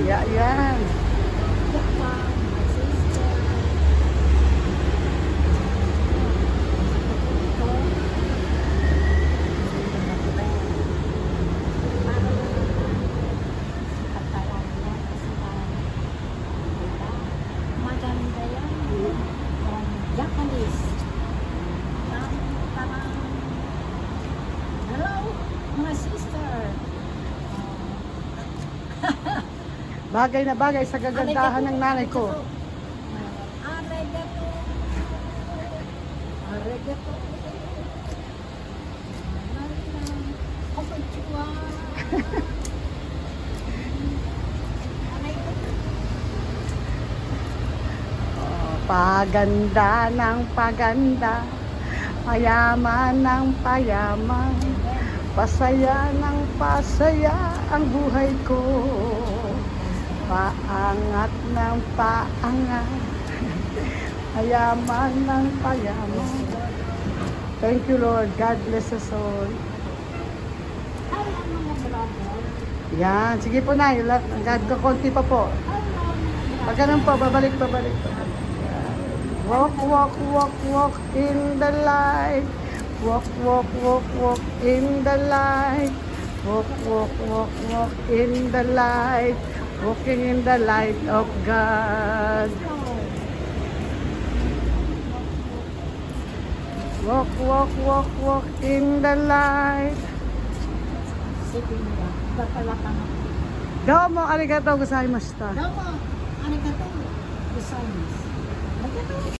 Yan. Japanese. Parang, hello, my sister. Bagay na bagay sa gagandahan ng nanay ko. Arigato. Arigato. Konnichiwa. Paganda ng paganda, payaman ng payaman, pasaya ng pasaya ang buhay ko. Paangat ng paangat, payaman ng payaman. Thank you, Lord. God bless us all. Ay, ang mga brother. Yan. Sige po na. God ko konti pa po. Pag ganun po, babalik. Walk, walk, walk, walk in the light. Walk, walk, walk, walk in the light. Walk, walk, walk, walk in the light. Walking in the light of God. Walk, walk, walk, walk in the light. Sige nila. Papalakan ako. Domo arigatou gozaimashita. Domo, arigato. Gozaimasu. Arigato.